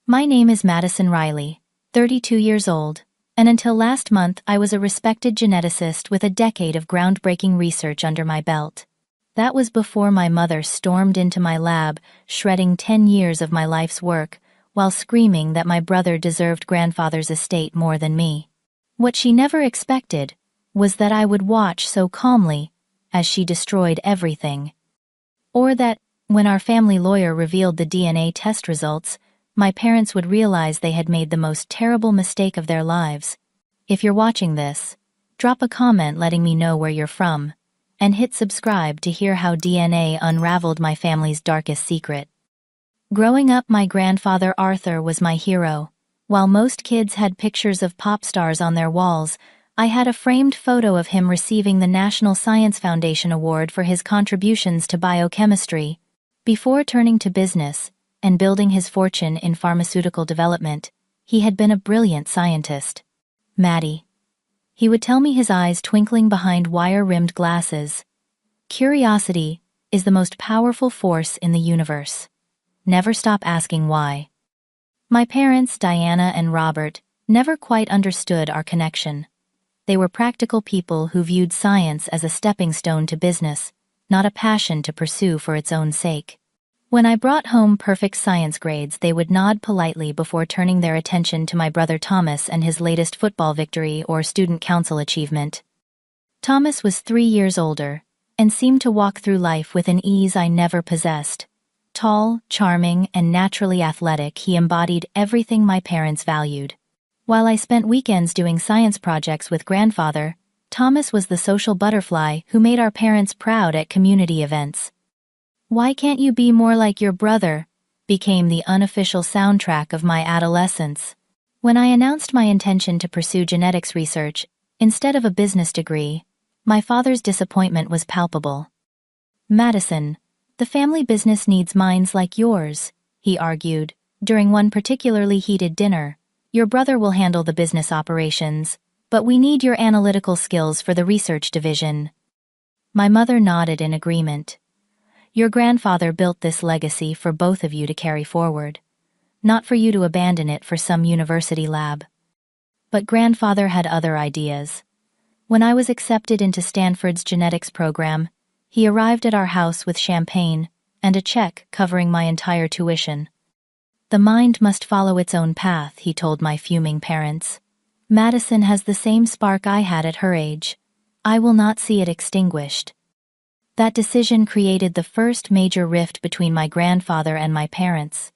My name is Madison Riley, 32 years old, and until last month I was a respected geneticist with a decade of groundbreaking research under my belt. That was before my mother stormed into my lab, shredding 10 years of my life's work, while screaming that my brother deserved grandfather's estate more than me. What she never expected was that I would watch so calmly as she destroyed everything. Or that, when our family lawyer revealed the DNA test results, my parents would realize they had made the most terrible mistake of their lives. If you're watching this, drop a comment letting me know where you're from, and hit subscribe to hear how DNA unraveled my family's darkest secret. Growing up, my grandfather Arthur was my hero. While most kids had pictures of pop stars on their walls, I had a framed photo of him receiving the National Science Foundation Award for his contributions to biochemistry. Before turning to business and building his fortune in pharmaceutical development, he had been a brilliant scientist. Maddie. He would tell me, his eyes twinkling behind wire-rimmed glasses. Curiosity is the most powerful force in the universe. Never stop asking why. My parents, Diana and Robert, never quite understood our connection. They were practical people who viewed science as a stepping stone to business, not a passion to pursue for its own sake. When I brought home perfect science grades, they would nod politely before turning their attention to my brother Thomas and his latest football victory or student council achievement. Thomas was 3 years older and seemed to walk through life with an ease I never possessed. Tall, charming, and naturally athletic, he embodied everything my parents valued. While I spent weekends doing science projects with grandfather, Thomas was the social butterfly who made our parents proud at community events. "Why can't you be more like your brother?" became the unofficial soundtrack of my adolescence. When I announced my intention to pursue genetics research instead of a business degree, my father's disappointment was palpable. "Madison, the family business needs minds like yours," he argued, during one particularly heated dinner. "Your brother will handle the business operations, but we need your analytical skills for the research division." My mother nodded in agreement. "Your grandfather built this legacy for both of you to carry forward, not for you to abandon it for some university lab." But grandfather had other ideas. When I was accepted into Stanford's genetics program, he arrived at our house with champagne and a check covering my entire tuition. "The mind must follow its own path," he told my fuming parents. "Madison has the same spark I had at her age. I will not see it extinguished." That decision created the first major rift between my grandfather and my parents.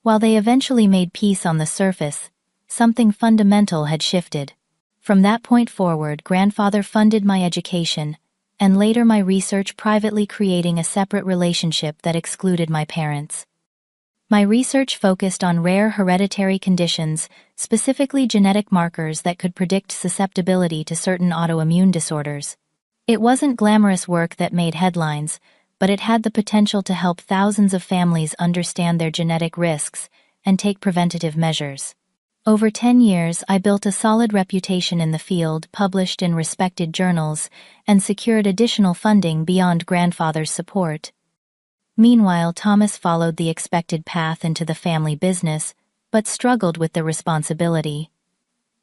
While they eventually made peace on the surface, something fundamental had shifted. From that point forward, grandfather funded my education, and later my research, privately creating a separate relationship that excluded my parents. My research focused on rare hereditary conditions, specifically genetic markers that could predict susceptibility to certain autoimmune disorders. It wasn't glamorous work that made headlines, but it had the potential to help thousands of families understand their genetic risks and take preventative measures. Over 10 years, I built a solid reputation in the field, published in respected journals, and secured additional funding beyond grandfather's support. Meanwhile, Thomas followed the expected path into the family business, but struggled with the responsibility.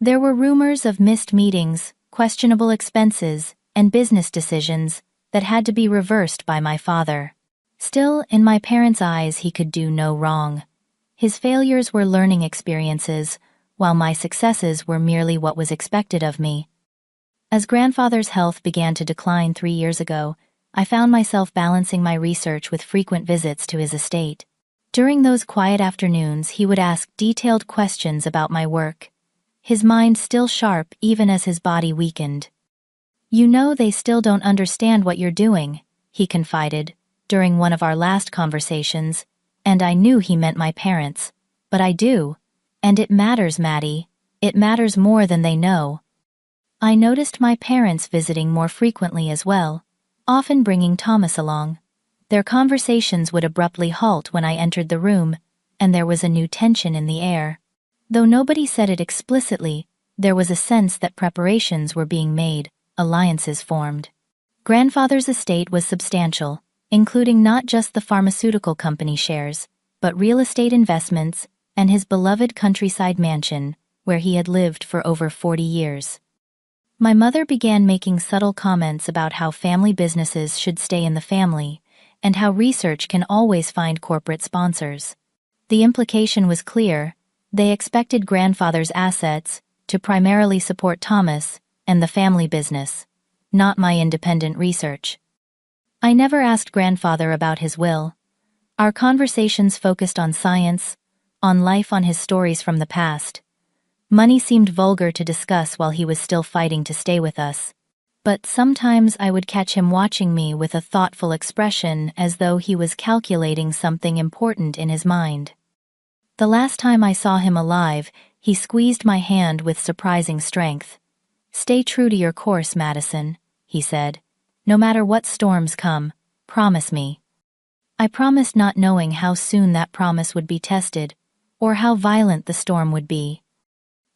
There were rumors of missed meetings, questionable expenses, and business decisions that had to be reversed by my father. Still, in my parents' eyes, he could do no wrong. His failures were learning experiences, while my successes were merely what was expected of me. As grandfather's health began to decline 3 years ago, I found myself balancing my research with frequent visits to his estate. During those quiet afternoons, he would ask detailed questions about my work, his mind still sharp even as his body weakened. "You know, they still don't understand what you're doing," he confided during one of our last conversations, and I knew he meant my parents. "But I do. And it matters, Maddie. It matters more than they know." I noticed my parents visiting more frequently as well, often bringing Thomas along. Their conversations would abruptly halt when I entered the room, and there was a new tension in the air. Though nobody said it explicitly, there was a sense that preparations were being made, alliances formed. Grandfather's estate was substantial, including not just the pharmaceutical company shares, but real estate investments, and his beloved countryside mansion, where he had lived for over 40 years. My mother began making subtle comments about how family businesses should stay in the family, and how research can always find corporate sponsors. The implication was clear: they expected grandfather's assets to primarily support Thomas and the family business, not my independent research. I never asked grandfather about his will. Our conversations focused on science, on life, on his stories from the past. Money seemed vulgar to discuss while he was still fighting to stay with us. But sometimes I would catch him watching me with a thoughtful expression, as though he was calculating something important in his mind. The last time I saw him alive, he squeezed my hand with surprising strength. "Stay true to your course, Madison," he said. "No matter what storms come, promise me." I promised, not knowing how soon that promise would be tested, or how violent the storm would be.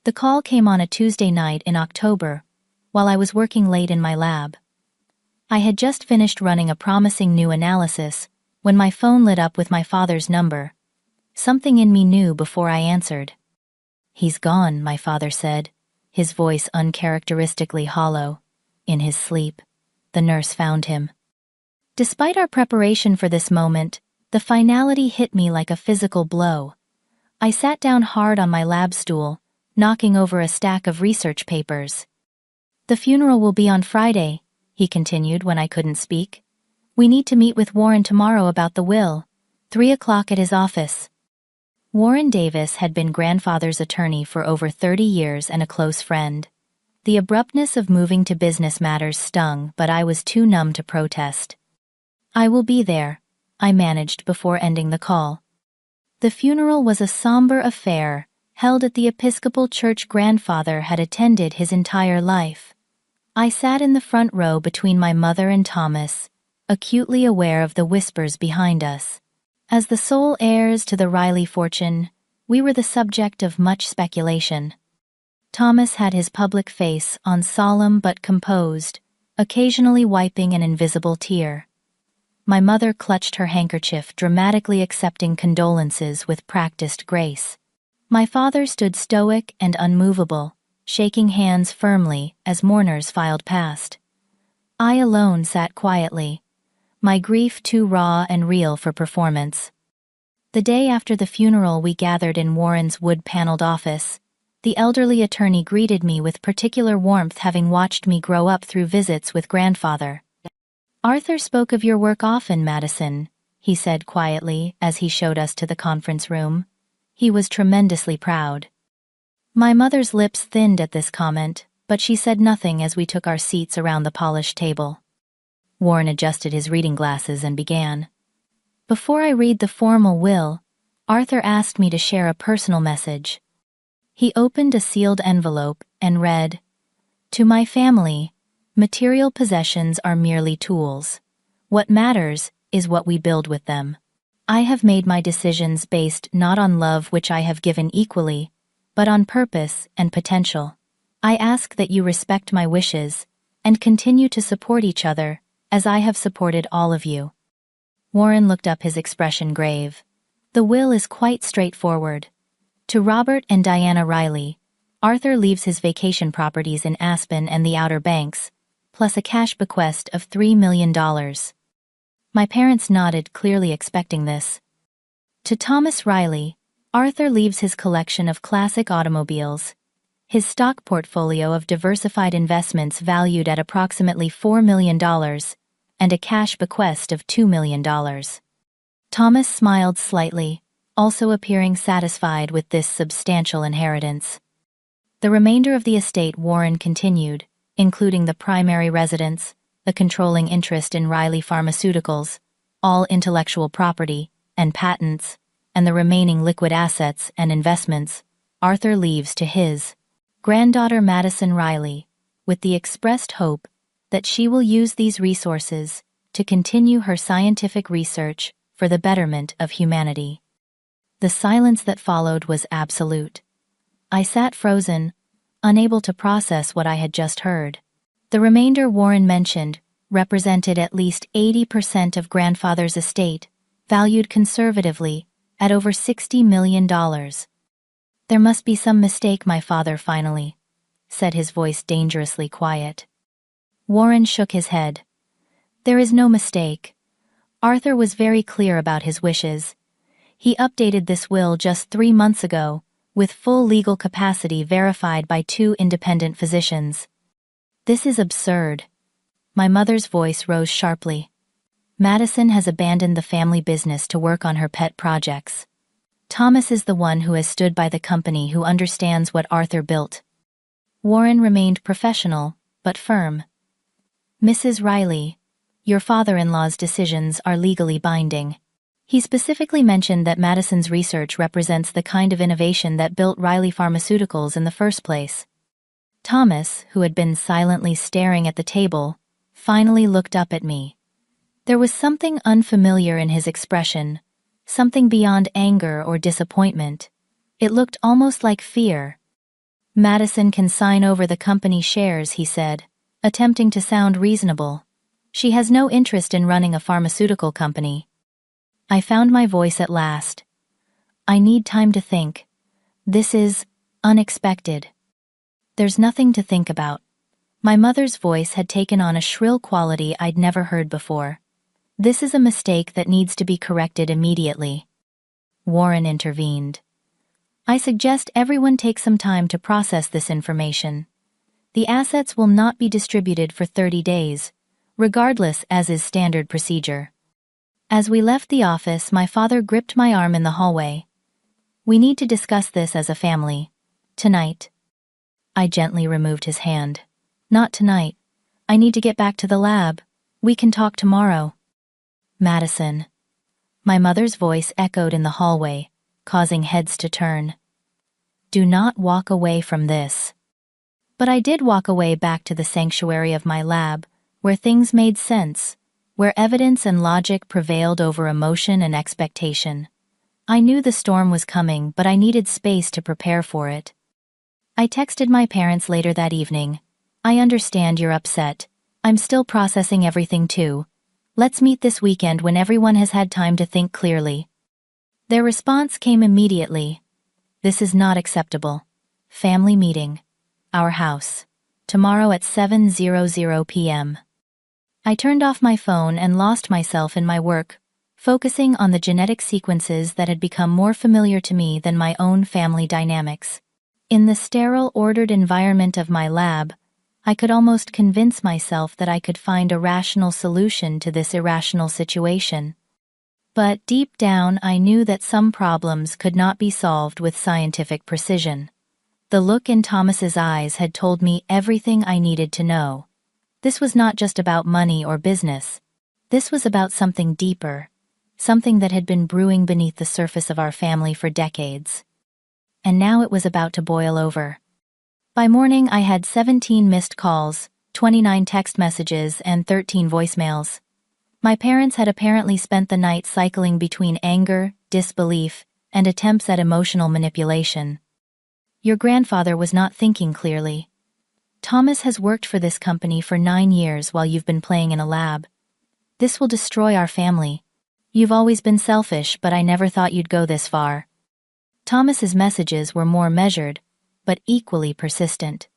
The call came on a Tuesday night in October, while I was working late in my lab. I had just finished running a promising new analysis when my phone lit up with my father's number. Something in me knew before I answered. "He's gone," my father said, his voice uncharacteristically hollow. "In his sleep. The nurse found him." Despite our preparation for this moment, the finality hit me like a physical blow. I sat down hard on my lab stool, knocking over a stack of research papers. "The funeral will be on Friday," he continued when I couldn't speak. "We need to meet with Warren tomorrow about the will, 3 o'clock at his office." Warren Davis had been grandfather's attorney for over 30 years and a close friend. The abruptness of moving to business matters stung, but I was too numb to protest. "I will be there," I managed before ending the call. The funeral was a somber affair, held at the Episcopal church grandfather had attended his entire life. I sat in the front row between my mother and Thomas, acutely aware of the whispers behind us. As the sole heirs to the Riley fortune, we were the subject of much speculation. Thomas had his public face on, solemn but composed, occasionally wiping an invisible tear. My mother clutched her handkerchief, dramatically accepting condolences with practiced grace. My father stood stoic and unmovable, shaking hands firmly as mourners filed past. I alone sat quietly, my grief too raw and real for performance. The day after the funeral, we gathered in Warren's wood-paneled office. The elderly attorney greeted me with particular warmth, having watched me grow up through visits with grandfather. "Arthur spoke of your work often, Madison," he said quietly as he showed us to the conference room. He was tremendously proud. My mother's lips thinned at this comment, but she said nothing as we took our seats around the polished table. Warren adjusted his reading glasses and began. "Before I read the formal will, Arthur asked me to share a personal message." He opened a sealed envelope and read, "To my family, material possessions are merely tools. What matters is what we build with them. I have made my decisions based not on love, which I have given equally, but on purpose and potential. I ask that you respect my wishes and continue to support each other as I have supported all of you." Warren looked up, his expression grave. "The will is quite straightforward. To Robert and Diana Riley, Arthur leaves his vacation properties in Aspen and the Outer Banks, plus a cash bequest of $3 million. My parents nodded, clearly expecting this. To Thomas Riley, Arthur leaves his collection of classic automobiles, his stock portfolio of diversified investments valued at approximately $4 million, and a cash bequest of $2 million. Thomas smiled slightly, also appearing satisfied with this substantial inheritance. The remainder of the estate, Warren continued, including the primary residence, the controlling interest in Riley Pharmaceuticals, all intellectual property, and patents, and the remaining liquid assets and investments, Arthur leaves to his granddaughter Madison Riley, with the expressed hope that she will use these resources to continue her scientific research for the betterment of humanity. The silence that followed was absolute. I sat frozen, unable to process what I had just heard. The remainder Warren mentioned represented at least 80% of grandfather's estate, valued conservatively at over $60 million. There must be some mistake, my father finally said, his voice dangerously quiet. Warren shook his head. There is no mistake. Arthur was very clear about his wishes. He updated this will just 3 months ago, with full legal capacity verified by 2 independent physicians. This is absurd. My mother's voice rose sharply. Madison has abandoned the family business to work on her pet projects. Thomas is the one who has stood by the company, who understands what Arthur built. Warren remained professional, but firm. Mrs. Riley, your father-in-law's decisions are legally binding. He specifically mentioned that Madison's research represents the kind of innovation that built Riley Pharmaceuticals in the first place. Thomas, who had been silently staring at the table, finally looked up at me. There was something unfamiliar in his expression, something beyond anger or disappointment. It looked almost like fear. Madison can sign over the company shares, he said, attempting to sound reasonable. She has no interest in running a pharmaceutical company. I found my voice at last. I need time to think. This is unexpected. There's nothing to think about. My mother's voice had taken on a shrill quality I'd never heard before. This is a mistake that needs to be corrected immediately. Warren intervened. I suggest everyone take some time to process this information. The assets will not be distributed for 30 days, regardless, as is standard procedure. As we left the office, my father gripped my arm in the hallway. We need to discuss this as a family. Tonight. I gently removed his hand. Not tonight. I need to get back to the lab. We can talk tomorrow. Madison. My mother's voice echoed in the hallway, causing heads to turn. Do not walk away from this. But I did walk away, back to the sanctuary of my lab, where things made sense, where evidence and logic prevailed over emotion and expectation. I knew the storm was coming, but I needed space to prepare for it. I texted my parents later that evening. I understand you're upset. I'm still processing everything too. Let's meet this weekend when everyone has had time to think clearly. Their response came immediately. This is not acceptable. Family meeting. Our house. Tomorrow at 7:00 p.m. I turned off my phone and lost myself in my work, focusing on the genetic sequences that had become more familiar to me than my own family dynamics. In the sterile, ordered environment of my lab, I could almost convince myself that I could find a rational solution to this irrational situation. But deep down, I knew that some problems could not be solved with scientific precision. The look in Thomas's eyes had told me everything I needed to know. This was not just about money or business. This was about something deeper, something that had been brewing beneath the surface of our family for decades. And now it was about to boil over. By morning, I had 17 missed calls, 29 text messages, and 13 voicemails. My parents had apparently spent the night cycling between anger, disbelief, and attempts at emotional manipulation. Your grandfather was not thinking clearly. Thomas has worked for this company for 9 years while you've been playing in a lab. This will destroy our family. You've always been selfish, but I never thought you'd go this far. Thomas's messages were more measured, but equally persistent.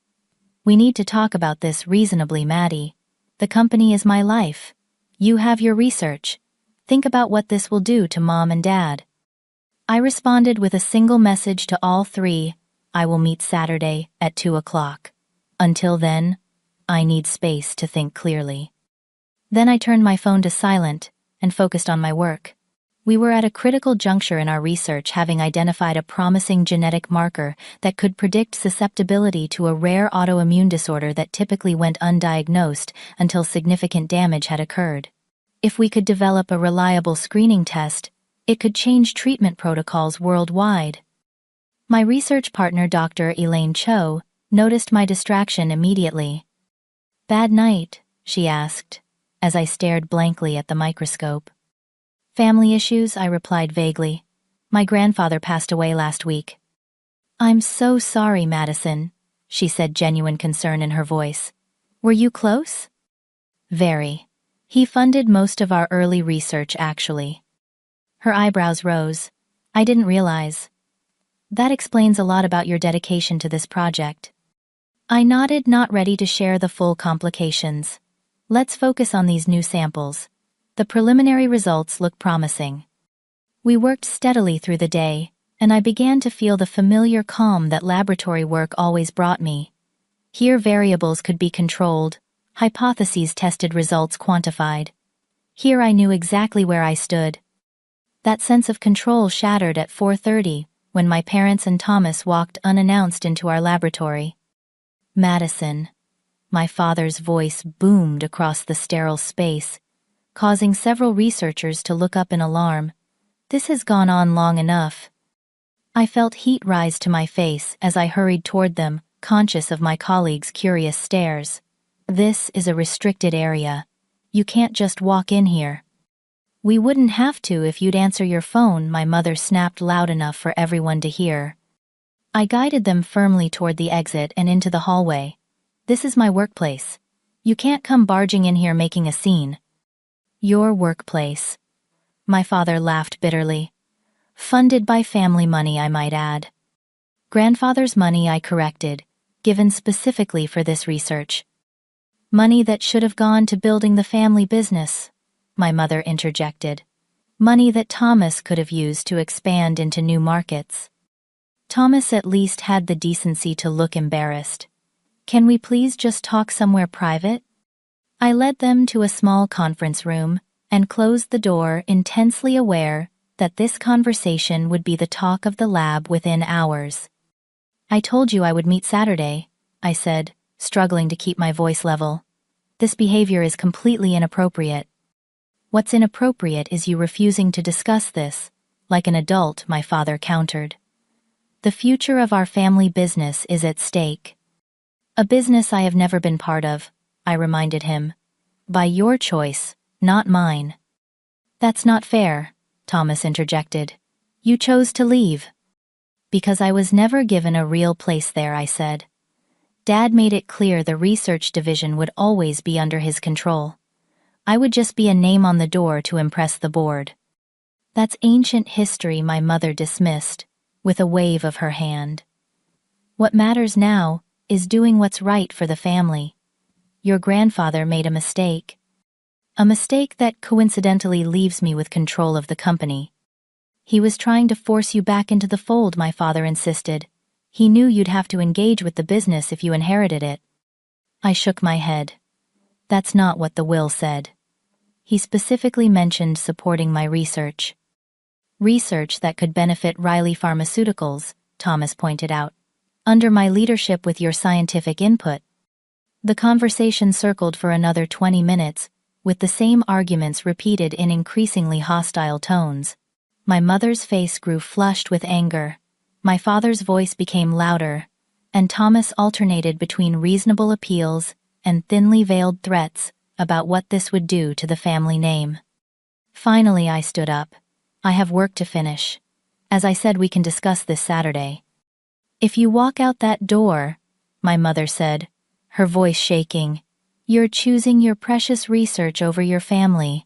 We need to talk about this reasonably, Maddie. The company is my life. You have your research. Think about what this will do to Mom and Dad. I responded with a single message to all 3. I will meet Saturday at 2 o'clock. Until then, I need space to think clearly. Then I turned my phone to silent and focused on my work. We were at a critical juncture in our research, having identified a promising genetic marker that could predict susceptibility to a rare autoimmune disorder that typically went undiagnosed until significant damage had occurred. If we could develop a reliable screening test, it could change treatment protocols worldwide. My research partner, Dr. Elaine Cho, noticed my distraction immediately. "Bad night?" she asked, as I stared blankly at the microscope. "Family issues," I replied vaguely. "My grandfather passed away last week." "I'm so sorry, Madison," she said, genuine concern in her voice. "Were you close?" "Very. He funded most of our early research, actually." Her eyebrows rose. I didn't realize. That explains a lot about your dedication to this project. I nodded, not ready to share the full complications. Let's focus on these new samples. The preliminary results look promising. We worked steadily through the day, and I began to feel the familiar calm that laboratory work always brought me. Here variables could be controlled, hypotheses tested, results quantified. Here I knew exactly where I stood. That sense of control shattered at 4:30, when my parents and Thomas walked unannounced into our laboratory. Madison. My father's voice boomed across the sterile space, causing several researchers to look up in alarm. This has gone on long enough. I felt heat rise to my face as I hurried toward them, conscious of my colleagues' curious stares. This is a restricted area. You can't just walk in here. We wouldn't have to if you'd answer your phone, my mother snapped loud enough for everyone to hear. I guided them firmly toward the exit and into the hallway. This is my workplace. You can't come barging in here making a scene. Your workplace. My father laughed bitterly. Funded by family money, I might add. Grandfather's money, I corrected, given specifically for this research. Money that should have gone to building the family business, my mother interjected. Money that Thomas could have used to expand into new markets. Thomas at least had the decency to look embarrassed. Can we please just talk somewhere private? I led them to a small conference room and closed the door, intensely aware that this conversation would be the talk of the lab within hours. I told you I would meet Saturday, I said, struggling to keep my voice level. This behavior is completely inappropriate. What's inappropriate is you refusing to discuss this, like an adult, my father countered. The future of our family business is at stake. A business I have never been part of, I reminded him. By your choice, not mine. That's not fair, Thomas interjected. You chose to leave. Because I was never given a real place there, I said. Dad made it clear the research division would always be under his control. I would just be a name on the door to impress the board. That's ancient history, my mother dismissed, with a wave of her hand. What matters now is doing what's right for the family. Your grandfather made a mistake. A mistake that coincidentally leaves me with control of the company. He was trying to force you back into the fold, my father insisted. He knew you'd have to engage with the business if you inherited it. I shook my head. That's not what the will said. He specifically mentioned supporting my research. Research that could benefit Riley Pharmaceuticals, Thomas pointed out. Under my leadership with your scientific input. The conversation circled for another 20 minutes, with the same arguments repeated in increasingly hostile tones. My mother's face grew flushed with anger. My father's voice became louder, and Thomas alternated between reasonable appeals and thinly veiled threats about what this would do to the family name. Finally, I stood up. I have work to finish. As I said, we can discuss this Saturday. If you walk out that door, my mother said, her voice shaking, you're choosing your precious research over your family.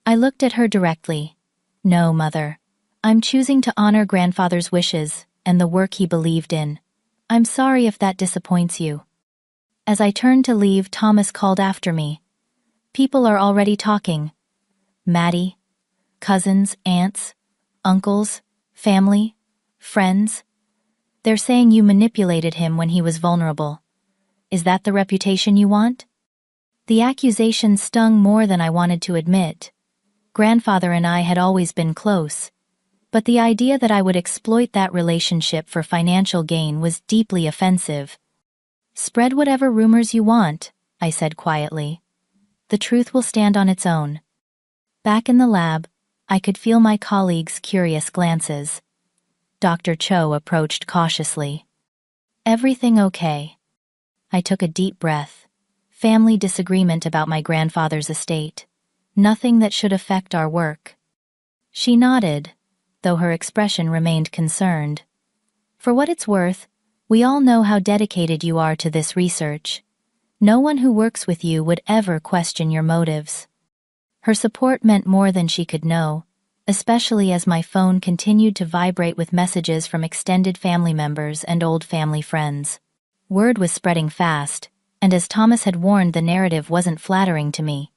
I looked at her directly. No, Mother. I'm choosing to honor Grandfather's wishes and the work he believed in. I'm sorry if that disappoints you. As I turned to leave, Thomas called after me. People are already talking. Maddie, cousins, aunts, uncles, family, friends. They're saying you manipulated him when he was vulnerable. Is that the reputation you want? The accusation stung more than I wanted to admit. Grandfather and I had always been close, but the idea that I would exploit that relationship for financial gain was deeply offensive. Spread whatever rumors you want, I said quietly. The truth will stand on its own. Back in the lab, I could feel my colleagues' curious glances. Dr. Cho approached cautiously. Everything okay? I took a deep breath. Family disagreement about my grandfather's estate. Nothing that should affect our work. She nodded, though her expression remained concerned. For what it's worth, we all know how dedicated you are to this research. No one who works with you would ever question your motives. Her support meant more than she could know, especially as my phone continued to vibrate with messages from extended family members and old family friends. Word was spreading fast, and as Thomas had warned, the narrative wasn't flattering to me.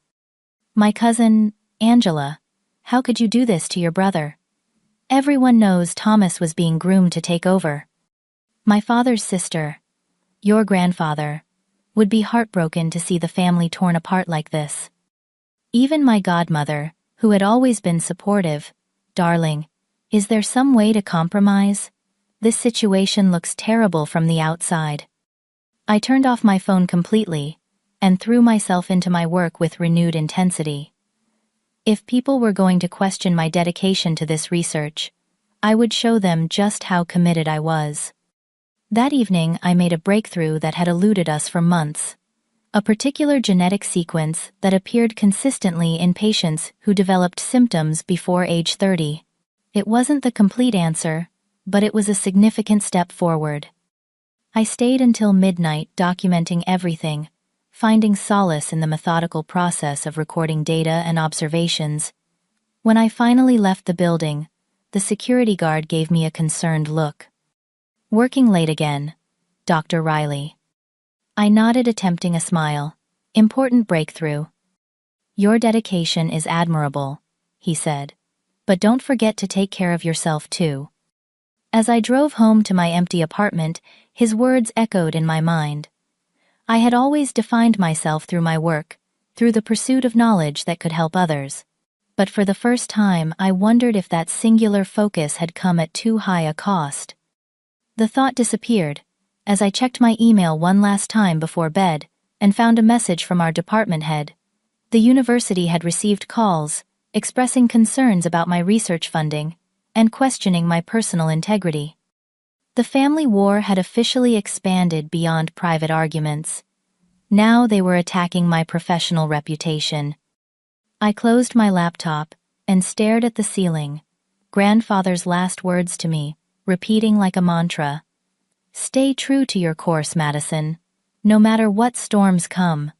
"My cousin, Angela, how could you do this to your brother? Everyone knows Thomas was being groomed to take over. My father's sister, your grandfather, would be heartbroken to see the family torn apart like this. Even my godmother, who had always been supportive, darling, is there some way to compromise? This situation looks terrible from the outside." I turned off my phone completely and threw myself into my work with renewed intensity. If people were going to question my dedication to this research, I would show them just how committed I was. That evening, I made a breakthrough that had eluded us for months. A particular genetic sequence that appeared consistently in patients who developed symptoms before age 30. It wasn't the complete answer, but it was a significant step forward. I stayed until midnight documenting everything, finding solace in the methodical process of recording data and observations. When I finally left the building, the security guard gave me a concerned look. "Working late again, Dr. Riley." I nodded, attempting a smile. "Important breakthrough." "Your dedication is admirable," he said, "but don't forget to take care of yourself too." As I drove home to my empty apartment, his words echoed in my mind. I had always defined myself through my work, through the pursuit of knowledge that could help others. But for the first time, I wondered if that singular focus had come at too high a cost. The thought disappeared as I checked my email one last time before bed and found a message from our department head. The university had received calls expressing concerns about my research funding and questioning my personal integrity. The family war had officially expanded beyond private arguments. Now they were attacking my professional reputation. I closed my laptop and stared at the ceiling, grandfather's last words to me, repeating like a mantra. "Stay true to your course, Madison, no matter what storms come."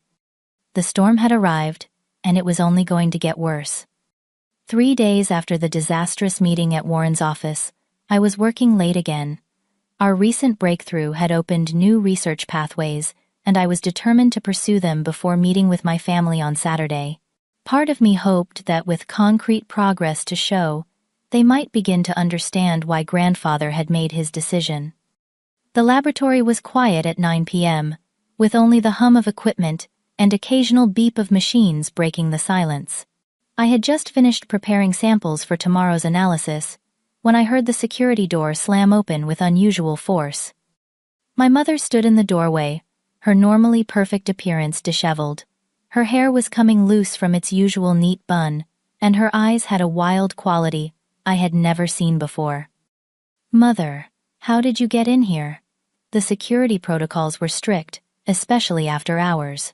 The storm had arrived, and it was only going to get worse. 3 days after the disastrous meeting at Warren's office, I was working late again. Our recent breakthrough had opened new research pathways, and I was determined to pursue them before meeting with my family on Saturday. Part of me hoped that with concrete progress to show, they might begin to understand why grandfather had made his decision. The laboratory was quiet at 9 p.m., with only the hum of equipment and occasional beep of machines breaking the silence. I had just finished preparing samples for tomorrow's analysis when I heard the security door slam open with unusual force. My mother stood in the doorway, her normally perfect appearance disheveled. Her hair was coming loose from its usual neat bun, and her eyes had a wild quality I had never seen before. "Mother, how did you get in here?" The security protocols were strict, especially after hours.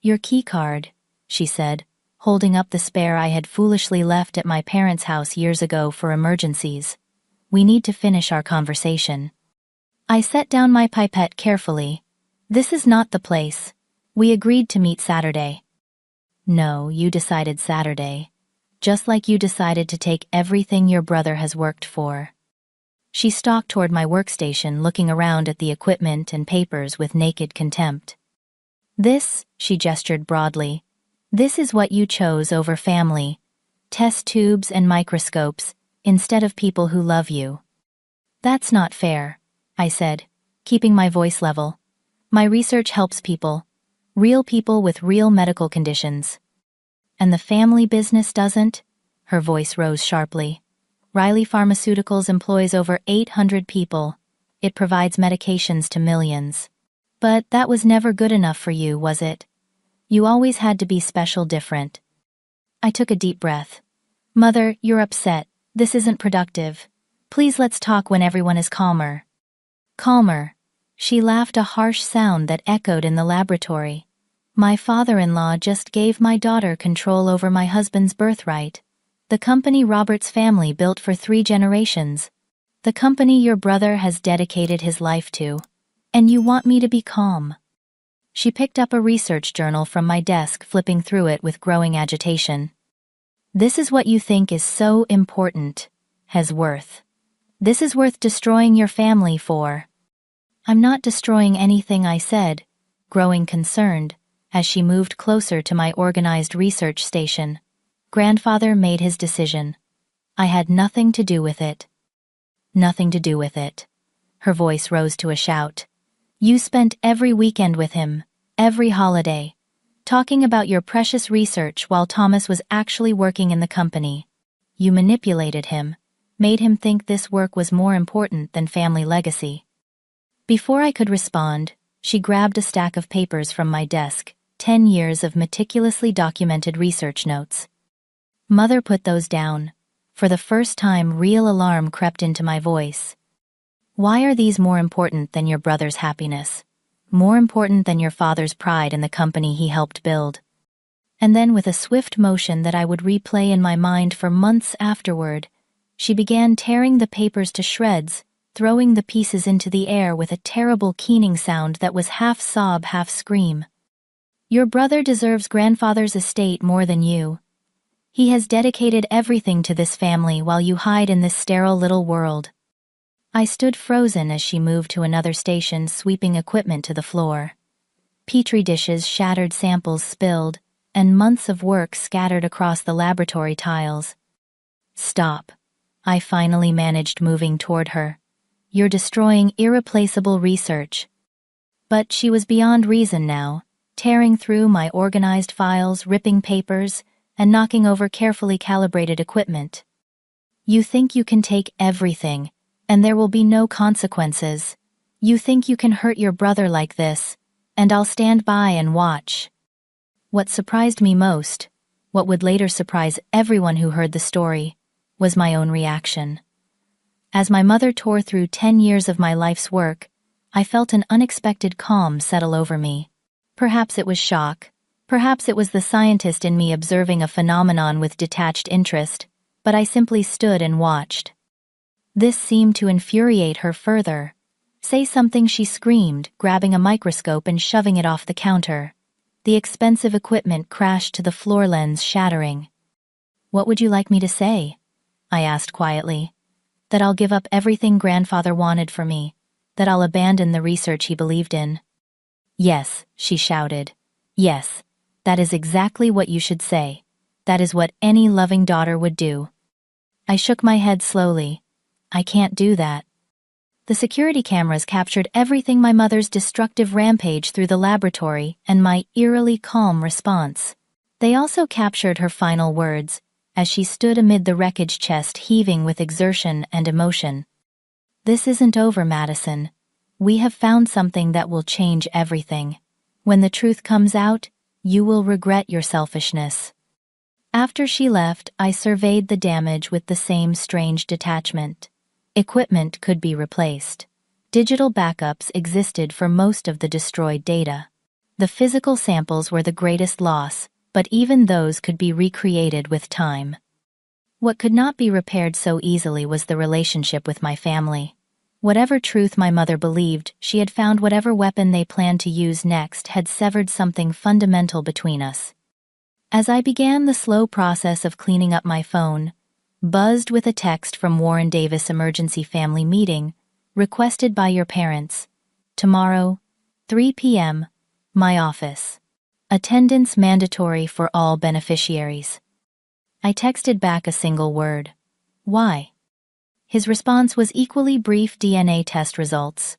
"Your key card," she said, holding up the spare I had foolishly left at my parents' house years ago for emergencies. "We need to finish our conversation." I set down my pipette carefully. "This is not the place. We agreed to meet Saturday." "No, you decided Saturday. Just like you decided to take everything your brother has worked for." She stalked toward my workstation, looking around at the equipment and papers with naked contempt. "This," she gestured broadly, "this is what you chose over family, test tubes and microscopes, instead of people who love you." "That's not fair," I said, keeping my voice level. "My research helps people, real people with real medical conditions." "And the family business doesn't?" Her voice rose sharply. "Riley Pharmaceuticals employs over 800 people. It provides medications to millions. But that was never good enough for you, was it? You always had to be special, different." I took a deep breath. "Mother, you're upset. This isn't productive. Please let's talk when everyone is calmer." "Calmer." She laughed, a harsh sound that echoed in the laboratory. "My father-in-law just gave my daughter control over my husband's birthright. The company Robert's family built for 3 generations. The company your brother has dedicated his life to. And you want me to be calm?" She picked up a research journal from my desk, flipping through it with growing agitation. This is what you think is so important. Has worth. This is worth destroying your family for. I'm not destroying anything, I said, growing concerned, as she moved closer to my organized research station. Grandfather made his decision. I had nothing to do with it. Nothing to do with it. Her voice rose to a shout. You spent every weekend with him, every holiday, talking about your precious research while Thomas was actually working in the company. You manipulated him, made him think this work was more important than family legacy. Before I could respond, she grabbed a stack of papers from my desk, 10 years of meticulously documented research notes. Mother put those down. For the first time, real alarm crept into my voice. Why are these more important than your brother's happiness? More important than your father's pride in the company he helped build? And then, with a swift motion that I would replay in my mind for months afterward, she began tearing the papers to shreds, throwing the pieces into the air with a terrible keening sound that was half sob, half scream. Your brother deserves grandfather's estate more than you. He has dedicated everything to this family while you hide in this sterile little world. I stood frozen as she moved to another station, sweeping equipment to the floor. Petri dishes, shattered samples spilled, and months of work scattered across the laboratory tiles. Stop. I finally managed, moving toward her. You're destroying irreplaceable research. But she was beyond reason now, tearing through my organized files, ripping papers, and knocking over carefully calibrated equipment. You think you can take everything, and there will be no consequences. You think you can hurt your brother like this, and I'll stand by and watch. What surprised me most, what would later surprise everyone who heard the story, was my own reaction. As my mother tore through 10 years of my life's work, I felt an unexpected calm settle over me. Perhaps it was shock. Perhaps it was the scientist in me observing a phenomenon with detached interest, but I simply stood and watched. This seemed to infuriate her further. Say something, she screamed, grabbing a microscope and shoving it off the counter. The expensive equipment crashed to the floor, lens shattering. What would you like me to say? I asked quietly. That I'll give up everything grandfather wanted for me, that I'll abandon the research he believed in. Yes, she shouted. Yes. That is exactly what you should say. That is what any loving daughter would do. I shook my head slowly. I can't do that. The security cameras captured everything: my mother's destructive rampage through the laboratory and my eerily calm response. They also captured her final words, as she stood amid the wreckage, chest heaving with exertion and emotion. This isn't over, Madison. We have found something that will change everything. When the truth comes out, you will regret your selfishness. After she left, I surveyed the damage with the same strange detachment. Equipment could be replaced. Digital backups existed for most of the destroyed data. The physical samples were the greatest loss, but even those could be recreated with time. What could not be repaired so easily was the relationship with my family. Whatever truth my mother believed, she had found whatever weapon they planned to use next had severed something fundamental between us. As I began the slow process of cleaning up, my phone buzzed with a text from Warren Davis: emergency family meeting, requested by your parents. Tomorrow, 3 p.m., my office. Attendance mandatory for all beneficiaries. I texted back a single word. Why? His response was equally brief: DNA test results.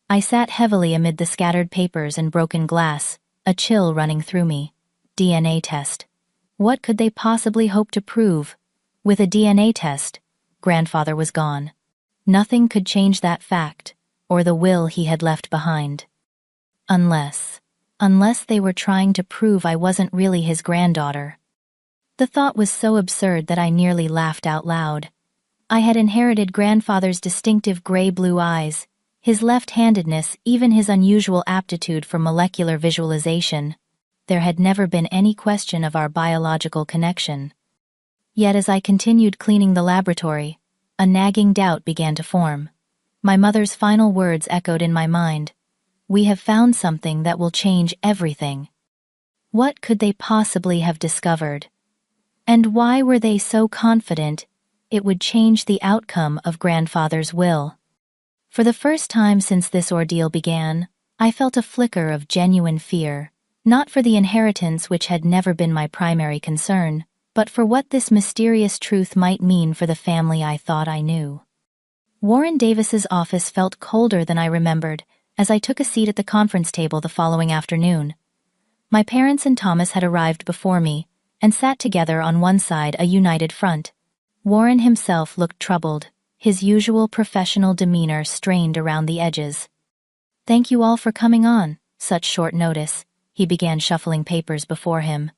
I sat heavily amid the scattered papers and broken glass, a chill running through me. DNA test. What could they possibly hope to prove? With a DNA test, grandfather was gone. Nothing could change that fact, or the will he had left behind. Unless they were trying to prove I wasn't really his granddaughter. The thought was so absurd that I nearly laughed out loud. I had inherited grandfather's distinctive gray-blue eyes, his left-handedness, even his unusual aptitude for molecular visualization. There had never been any question of our biological connection. Yet as I continued cleaning the laboratory, a nagging doubt began to form. My mother's final words echoed in my mind. We have found something that will change everything. What could they possibly have discovered? And why were they so confident it would change the outcome of grandfather's will? For the first time since this ordeal began, I felt a flicker of genuine fear, not for the inheritance which had never been my primary concern, but for what this mysterious truth might mean for the family I thought I knew. Warren Davis's office felt colder than I remembered as I took a seat at the conference table the following afternoon. My parents and Thomas had arrived before me and sat together on one side, a united front. Warren himself looked troubled, his usual professional demeanor strained around the edges. "Thank you all for coming on such short notice," he began, shuffling papers before him.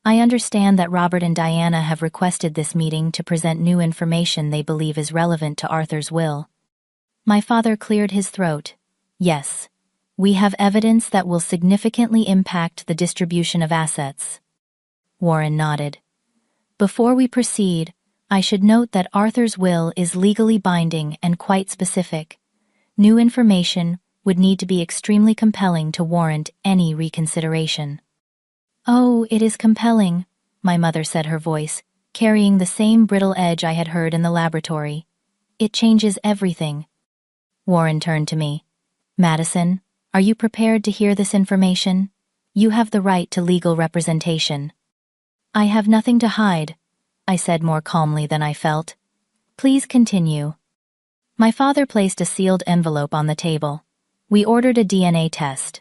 "I understand that Robert and Diana have requested this meeting to present new information they believe is relevant to Arthur's will." My father cleared his throat. "Yes, we have evidence that will significantly impact the distribution of assets." Warren nodded. "Before we proceed, I should note that Arthur's will is legally binding and quite specific. New information would need to be extremely compelling to warrant any reconsideration." "Oh, it is compelling," my mother said, her voice carrying the same brittle edge I had heard in the laboratory. "It changes everything." Warren turned to me. "Madison, are you prepared to hear this information? You have the right to legal representation." "I have nothing to hide," I said more calmly than I felt. "Please continue." My father placed a sealed envelope on the table. "We ordered a DNA test."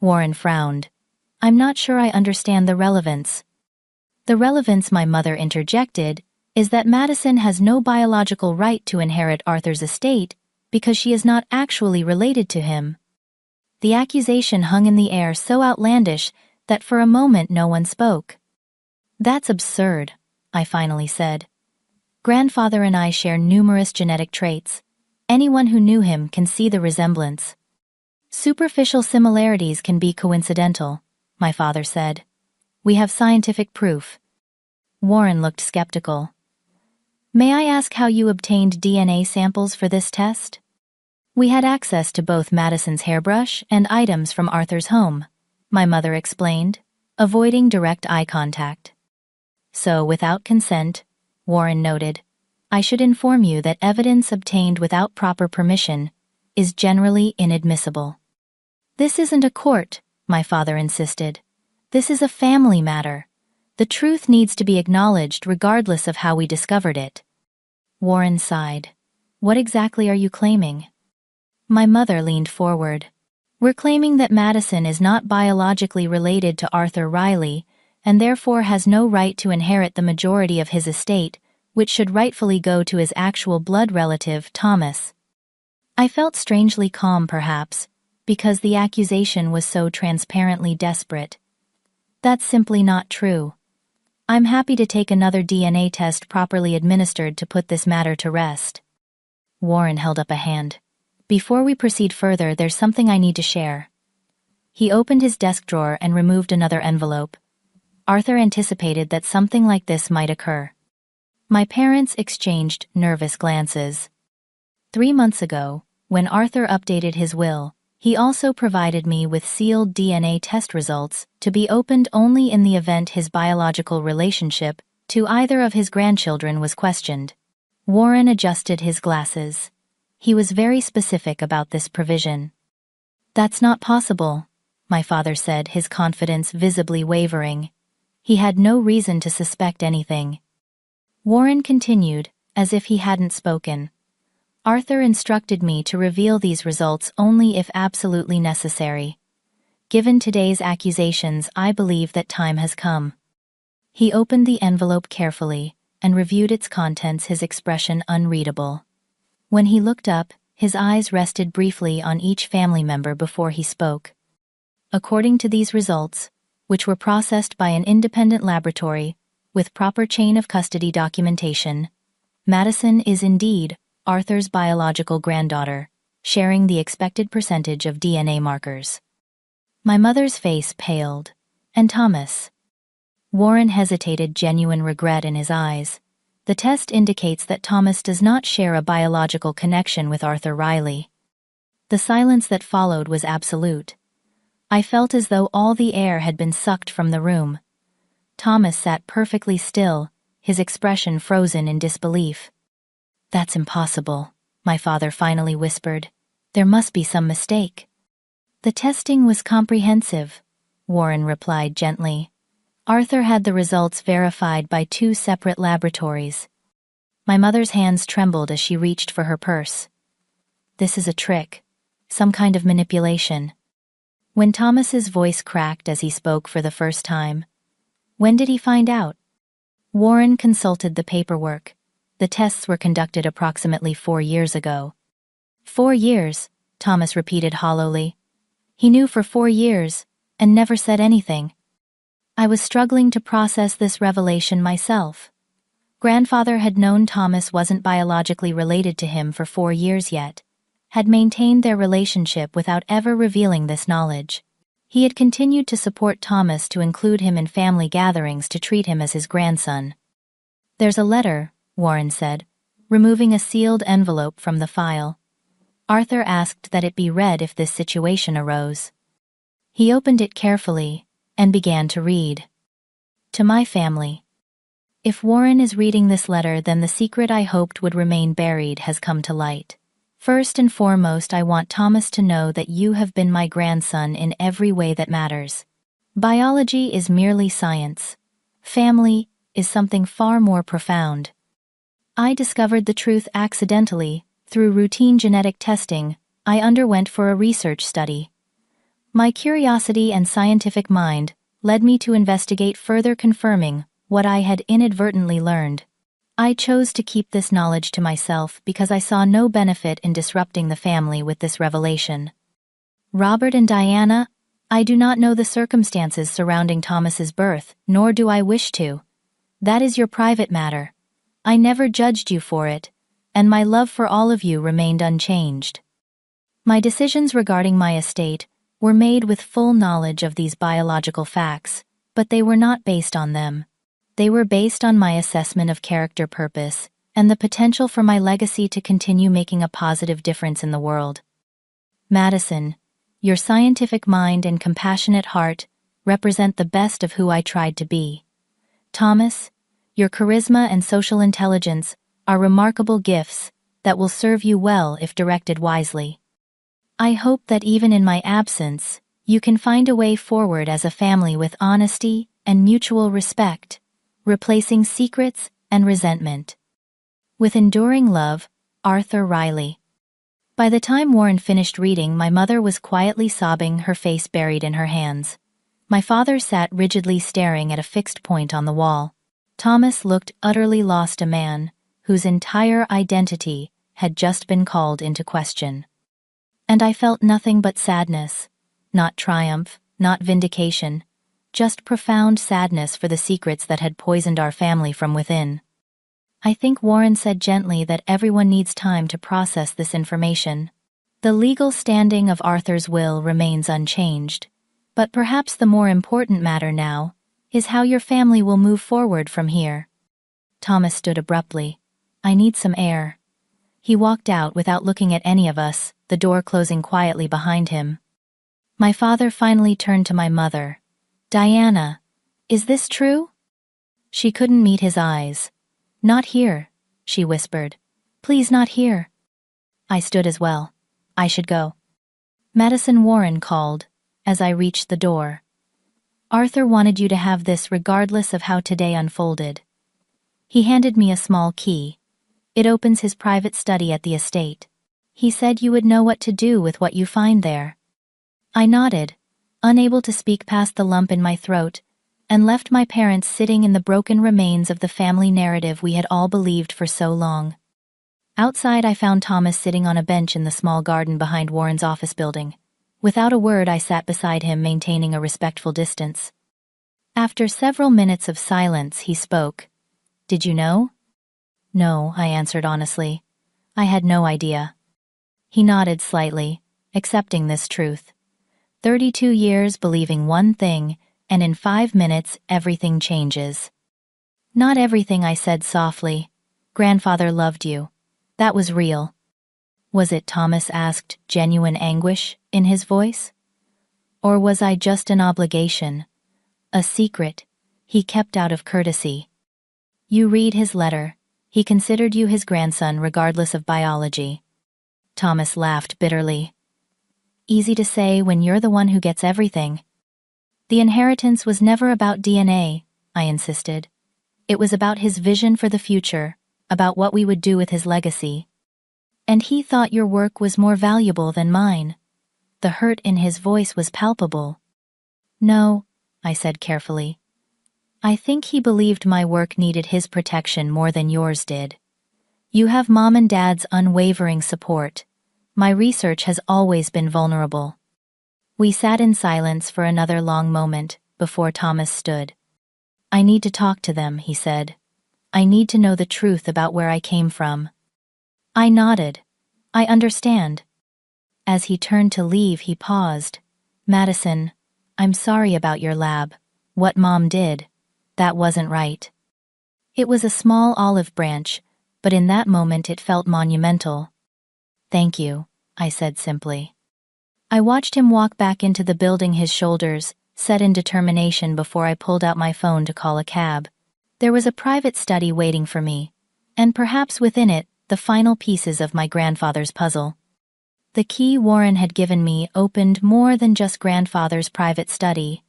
Warren frowned. "I'm not sure I understand the relevance." "The relevance," my mother interjected, "is that Madison has no biological right to inherit Arthur's estate because she is not actually related to him." The accusation hung in the air, so outlandish that for a moment no one spoke. "That's absurd," I finally said. "Grandfather and I share numerous genetic traits. Anyone who knew him can see the resemblance." "Superficial similarities can be coincidental," my father said. "We have scientific proof." Warren looked skeptical. "May I ask how you obtained DNA samples for this test?" "We had access to both Madison's hairbrush and items from Arthur's home," my mother explained, avoiding direct eye contact. "So, without consent," Warren noted, "I should inform you that evidence obtained without proper permission is generally inadmissible." "This isn't a court," my father insisted. "This is a family matter. The truth needs to be acknowledged regardless of how we discovered it." Warren sighed. "What exactly are you claiming?" My mother leaned forward. "We're claiming that Madison is not biologically related to Arthur Riley and therefore has no right to inherit the majority of his estate, which should rightfully go to his actual blood relative, Thomas." I felt strangely calm, perhaps, because the accusation was so transparently desperate. "That's simply not true. I'm happy to take another DNA test properly administered to put this matter to rest." Warren held up a hand. "Before we proceed further, there's something I need to share." He opened his desk drawer and removed another envelope. Arthur anticipated that something like this might occur. My parents exchanged nervous glances. 3 months ago, when Arthur updated his will, he also provided me with sealed DNA test results to be opened only in the event his biological relationship to either of his grandchildren was questioned. Warren adjusted his glasses. He was very specific about this provision. "That's not possible," my father said, his confidence visibly wavering. He had no reason to suspect anything. Warren continued, as if he hadn't spoken. "Arthur instructed me to reveal these results only if absolutely necessary. Given today's accusations, I believe that time has come." He opened the envelope carefully and reviewed its contents, his expression unreadable. When he looked up, his eyes rested briefly on each family member before he spoke. "According to these results, which were processed by an independent laboratory with proper chain of custody documentation, Madison is indeed Arthur's biological granddaughter, sharing the expected percentage of DNA markers." My mother's face paled. "And Thomas?" Warren hesitated, genuine regret in his eyes. "The test indicates that Thomas does not share a biological connection with Arthur Riley." The silence that followed was absolute. I felt as though all the air had been sucked from the room. Thomas sat perfectly still, his expression frozen in disbelief. "That's impossible," my father finally whispered. "There must be some mistake." "The testing was comprehensive," Warren replied gently. "Arthur had the results verified by 2 separate laboratories." My mother's hands trembled as she reached for her purse. "This is a trick. Some kind of manipulation." When Thomas's voice cracked as he spoke for the first time. "When did he find out?" Warren consulted the paperwork. The tests were conducted approximately 4 years ago. 4 years, Thomas repeated hollowly. He knew for 4 years, and never said anything. I was struggling to process this revelation myself. Grandfather had known Thomas wasn't biologically related to him for 4 years yet, had maintained their relationship without ever revealing this knowledge. He had continued to support Thomas, to include him in family gatherings, to treat him as his grandson. "There's a letter," Warren said, removing a sealed envelope from the file. "Arthur asked that it be read if this situation arose." He opened it carefully and began to read. "To my family. If Warren is reading this letter, then the secret I hoped would remain buried has come to light. First and foremost, I want Thomas to know that you have been my grandson in every way that matters. Biology is merely science. Family is something far more profound. I discovered the truth accidentally, through routine genetic testing I underwent for a research study. My curiosity and scientific mind led me to investigate further, confirming what I had inadvertently learned. I chose to keep this knowledge to myself because I saw no benefit in disrupting the family with this revelation. Robert and Diana, I do not know the circumstances surrounding Thomas's birth, nor do I wish to. That is your private matter. I never judged you for it, and my love for all of you remained unchanged. My decisions regarding my estate were made with full knowledge of these biological facts, but they were not based on them. They were based on my assessment of character, purpose, and the potential for my legacy to continue making a positive difference in the world. Madison, your scientific mind and compassionate heart represent the best of who I tried to be. Thomas, your charisma and social intelligence are remarkable gifts that will serve you well if directed wisely. I hope that even in my absence, you can find a way forward as a family with honesty and mutual respect, replacing secrets and resentment. With enduring love, Arthur Riley. By the time Warren finished reading, my mother was quietly sobbing, her face buried in her hands. My father sat rigidly staring at a fixed point on the wall. Thomas looked utterly lost, a man whose entire identity had just been called into question. And I felt nothing but sadness, not triumph, not vindication, just profound sadness for the secrets that had poisoned our family from within. I think Warren said gently that everyone needs time to process this information. The legal standing of Arthur's will remains unchanged, but perhaps the more important matter now is how your family will move forward from here. Thomas stood abruptly. "I need some air." He walked out without looking at any of us, the door closing quietly behind him. My father finally turned to my mother. "Diana, is this true?" She couldn't meet his eyes. "Not here," she whispered. "Please, not here." I stood as well. I should go. Madison, Warren called as I reached the door. "Arthur wanted you to have this regardless of how today unfolded." He handed me a small key. "It opens his private study at the estate. He said you would know what to do with what you find there." I nodded, unable to speak past the lump in my throat, and left my parents sitting in the broken remains of the family narrative we had all believed for so long. Outside, I found Thomas sitting on a bench in the small garden behind Warren's office building. Without a word, I sat beside him, maintaining a respectful distance. After several minutes of silence, he spoke. "Did you know?" "No," I answered honestly. "I had no idea." He nodded slightly, accepting this truth. 32 years believing one thing, and in 5 minutes everything changes. "Not everything," I said softly. "Grandfather loved you. That was real." "Was it?" Thomas asked, genuine anguish in his voice. "Or was I just an obligation? A secret He kept out of courtesy. You read his letter. He considered you his grandson regardless of biology. Thomas laughed bitterly. Easy to say when you're the one who gets everything. The inheritance was never about DNA, I insisted. It was about his vision for the future, about what we would do with his legacy. And he thought your work was more valuable than mine. The hurt in his voice was palpable. No, I said carefully. I think he believed my work needed his protection more than yours did. You have Mom and Dad's unwavering support. My research has always been vulnerable. We sat in silence for another long moment before Thomas stood. I need to talk to them, he said. I need to know the truth about where I came from. I nodded. I understand. As he turned to leave, he paused. Madison, I'm sorry about your lab. What Mom did, that wasn't right. It was a small olive branch, but in that moment it felt monumental. Thank you, I said simply. I watched him walk back into the building, his shoulders set in determination before I pulled out my phone to call a cab. There was a private study waiting for me, and perhaps within it, the final pieces of my grandfather's puzzle. The key Warren had given me opened more than just grandfather's private study.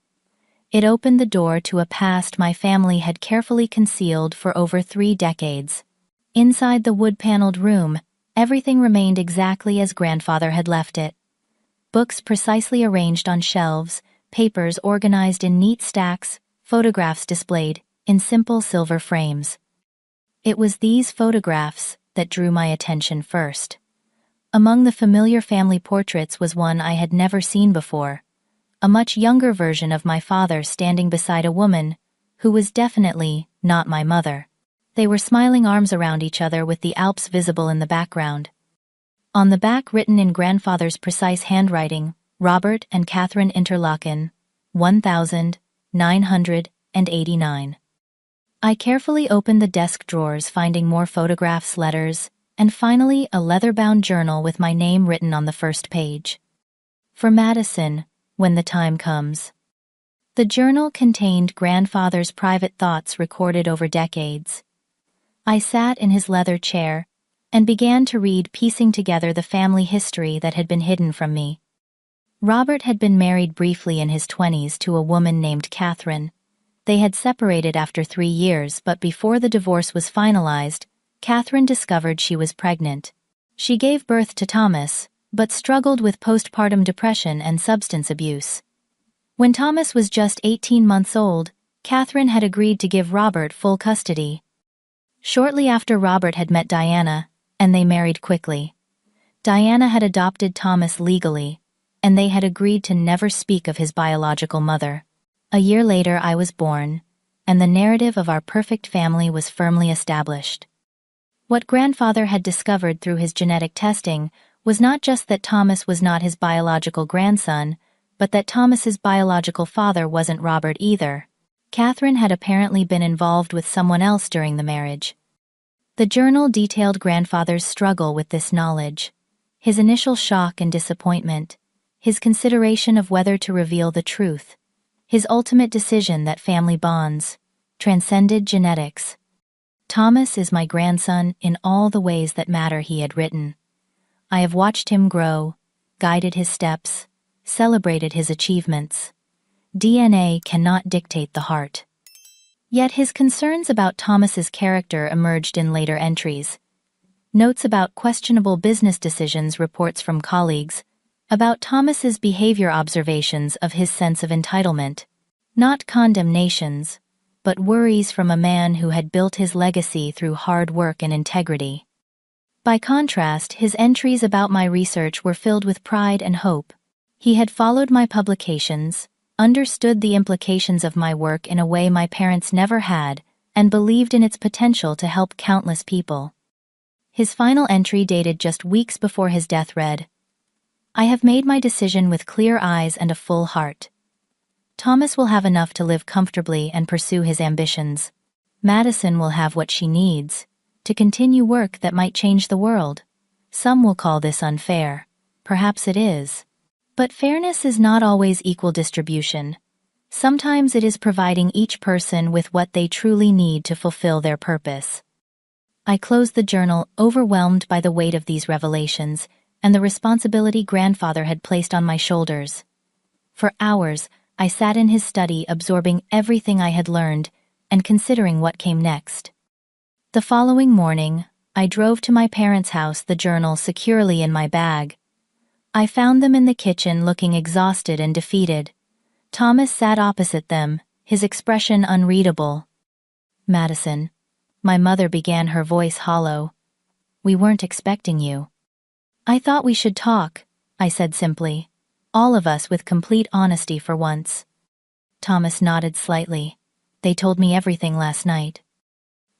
It opened the door to a past my family had carefully concealed for over 3 decades. Inside the wood-paneled room, everything remained exactly as grandfather had left it. Books precisely arranged on shelves, papers organized in neat stacks, photographs displayed in simple silver frames. It was these photographs that drew my attention first. Among the familiar family portraits was one I had never seen before, a much younger version of my father standing beside a woman who was definitely not my mother. They were smiling, arms around each other with the Alps visible in the background. On the back, written in grandfather's precise handwriting, Robert and Catherine Interlaken, 1989. I carefully opened the desk drawers, finding more photographs, letters, and finally a leather-bound journal with my name written on the first page. For Madison, when the time comes. The journal contained grandfather's private thoughts recorded over decades. I sat in his leather chair and began to read, piecing together the family history that had been hidden from me. Robert had been married briefly in his 20s to a woman named Catherine. They had separated after 3 years, but before the divorce was finalized, Catherine discovered she was pregnant. She gave birth to Thomas, but struggled with postpartum depression and substance abuse. When Thomas was just 18 months old, Catherine had agreed to give Robert full custody. Shortly after, Robert had met Diana, and they married quickly. Diana had adopted Thomas legally, and they had agreed to never speak of his biological mother. A year later, I was born, and the narrative of our perfect family was firmly established. What grandfather had discovered through his genetic testing was not just that Thomas was not his biological grandson, but that Thomas's biological father wasn't Robert either. Catherine had apparently been involved with someone else during the marriage. The journal detailed grandfather's struggle with this knowledge, his initial shock and disappointment, his consideration of whether to reveal the truth, his ultimate decision that family bonds transcended genetics. Thomas is my grandson in all the ways that matter, he had written. I have watched him grow, guided his steps, celebrated his achievements. DNA cannot dictate the heart. Yet his concerns about Thomas's character emerged in later entries. Notes about questionable business decisions, reports from colleagues, about Thomas's behavior, observations of his sense of entitlement. Not condemnations, but worries from a man who had built his legacy through hard work and integrity. By contrast, his entries about my research were filled with pride and hope. He had followed my publications, understood the implications of my work in a way my parents never had, and believed in its potential to help countless people. His final entry, dated just weeks before his death, read, I have made my decision with clear eyes and a full heart. Thomas will have enough to live comfortably and pursue his ambitions. Madison will have what she needs to continue work that might change the world. Some will call this unfair. Perhaps it is. But fairness is not always equal distribution. Sometimes it is providing each person with what they truly need to fulfill their purpose. I closed the journal, overwhelmed by the weight of these revelations and the responsibility grandfather had placed on my shoulders. For hours, I sat in his study absorbing everything I had learned and considering what came next. The following morning, I drove to my parents' house, the journal securely in my bag. I found them in the kitchen looking exhausted and defeated. Thomas sat opposite them, his expression unreadable. "Madison," my mother began, her voice hollow. "We weren't expecting you." "I thought we should talk," I said simply, all of us with complete honesty for once. Thomas nodded slightly. "They told me everything last night."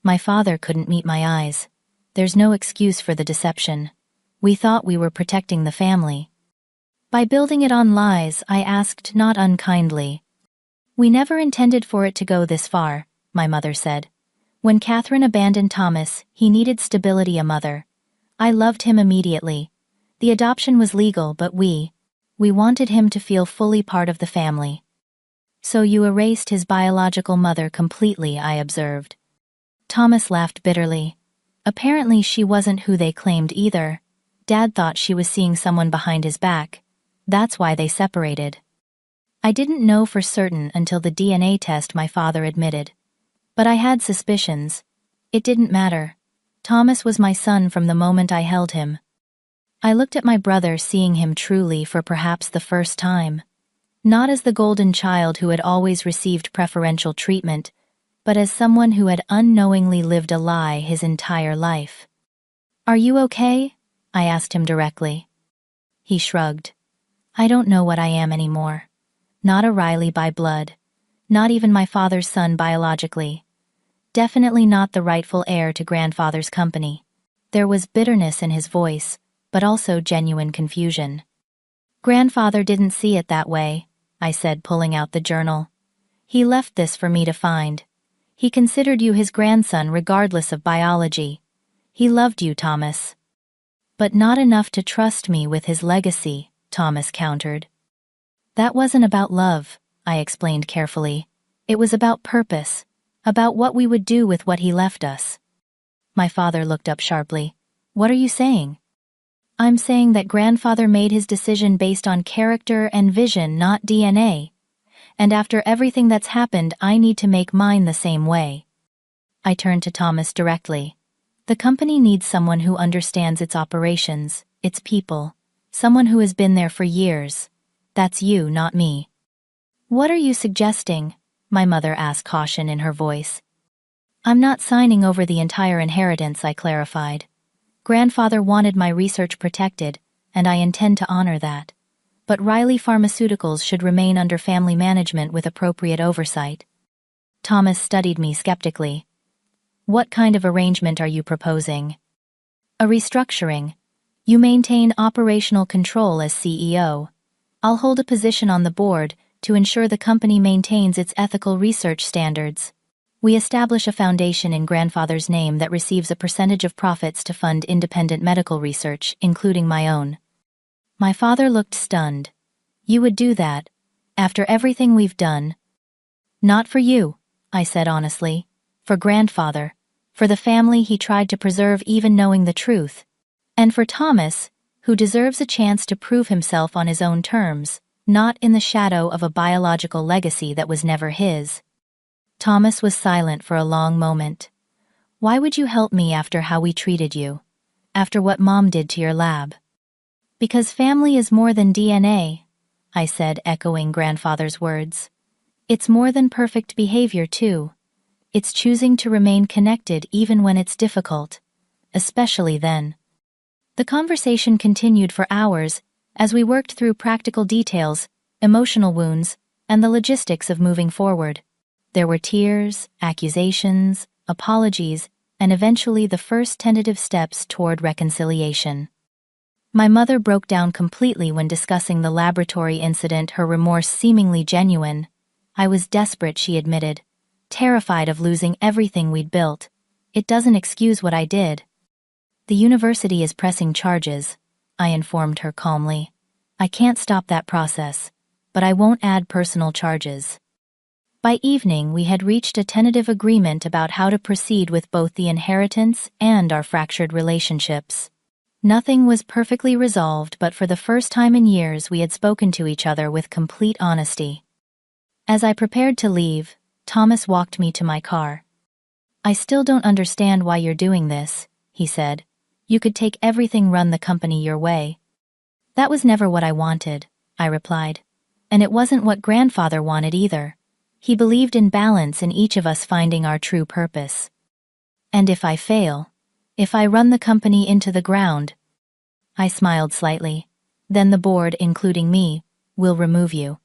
My father couldn't meet my eyes. "There's no excuse for the deception. We thought we were protecting the family." "By building it on lies," I asked, not unkindly. "We never intended for it to go this far," my mother said. "When Catherine abandoned Thomas, he needed stability, a mother. I loved him immediately. The adoption was legal, but we wanted him to feel fully part of the family." "So you erased his biological mother completely," I observed. Thomas laughed bitterly. "Apparently she wasn't who they claimed either. Dad thought she was seeing someone behind his back. That's why they separated." I didn't know for certain until the DNA test, my father admitted. But I had suspicions. It didn't matter. Thomas was my son from the moment I held him. I looked at my brother, seeing him truly for perhaps the first time. Not as the golden child who had always received preferential treatment, but as someone who had unknowingly lived a lie his entire life. "Are you okay?" I asked him directly. He shrugged. "I don't know what I am anymore. Not a Riley by blood. Not even my father's son biologically. Definitely not the rightful heir to grandfather's company." There was bitterness in his voice, but also genuine confusion. "Grandfather didn't see it that way," I said, pulling out the journal. "He left this for me to find. He considered you his grandson regardless of biology. He loved you, Thomas." "But not enough to trust me with his legacy," Thomas countered. "That wasn't about love," I explained carefully. "It was about purpose, about what we would do with what he left us." My father looked up sharply. "What are you saying?" "I'm saying that grandfather made his decision based on character and vision, not DNA. And after everything that's happened, I need to make mine the same way." I turned to Thomas directly. "The company needs someone who understands its operations, its people, someone who has been there for years. That's you, not me." "What are you suggesting?" my mother asked, caution in her voice. "I'm not signing over the entire inheritance," I clarified. "Grandfather wanted my research protected, and I intend to honor that. But Riley Pharmaceuticals should remain under family management with appropriate oversight." Thomas studied me skeptically. "What kind of arrangement are you proposing?" "A restructuring. You maintain operational control as CEO. I'll hold a position on the board to ensure the company maintains its ethical research standards. We establish a foundation in grandfather's name that receives a percentage of profits to fund independent medical research, including my own." My father looked stunned. "You would do that? After everything we've done?" "Not for you," I said honestly. "For grandfather. For the family he tried to preserve even knowing the truth. And for Thomas, who deserves a chance to prove himself on his own terms, not in the shadow of a biological legacy that was never his." Thomas was silent for a long moment. "Why would you help me after how we treated you? After what Mom did to your lab?" "Because family is more than DNA," I said, echoing grandfather's words. "It's more than perfect behavior, too. It's choosing to remain connected even when it's difficult. Especially then." The conversation continued for hours as we worked through practical details, emotional wounds, and the logistics of moving forward. There were tears, accusations, apologies, and eventually the first tentative steps toward reconciliation. My mother broke down completely when discussing the laboratory incident, her remorse seemingly genuine. "I was desperate," she admitted, "terrified of losing everything we'd built. It doesn't excuse what I did." "The university is pressing charges," I informed her calmly. "I can't stop that process, but I won't add personal charges." By evening, we had reached a tentative agreement about how to proceed with both the inheritance and our fractured relationships. Nothing was perfectly resolved, but for the first time in years we had spoken to each other with complete honesty. As I prepared to leave, Thomas walked me to my car. "I still don't understand why you're doing this," he said. "You could take everything, run the company your way." "That was never what I wanted," I replied. "And it wasn't what grandfather wanted either. He believed in balance, in each of us finding our true purpose. And if I fail, if I run the company into the ground," I smiled slightly, "then the board, including me, will remove you.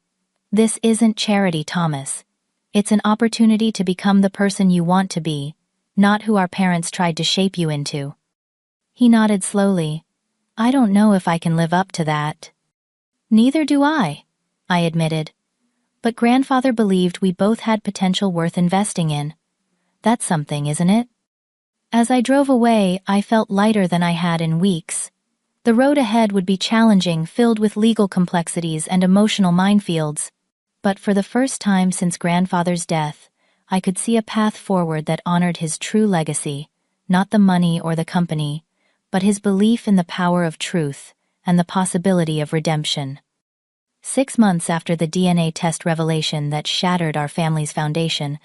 This isn't charity, Thomas. It's an opportunity to become the person you want to be, not who our parents tried to shape you into." He nodded slowly. "I don't know if I can live up to that." "Neither do I admitted. "But grandfather believed we both had potential worth investing in. That's something, isn't it?" As I drove away, I felt lighter than I had in weeks. The road ahead would be challenging, filled with legal complexities and emotional minefields. But for the first time since grandfather's death, I could see a path forward that honored his true legacy, not the money or the company, but his belief in the power of truth and the possibility of redemption. 6 months after the DNA test revelation that shattered our family's foundation,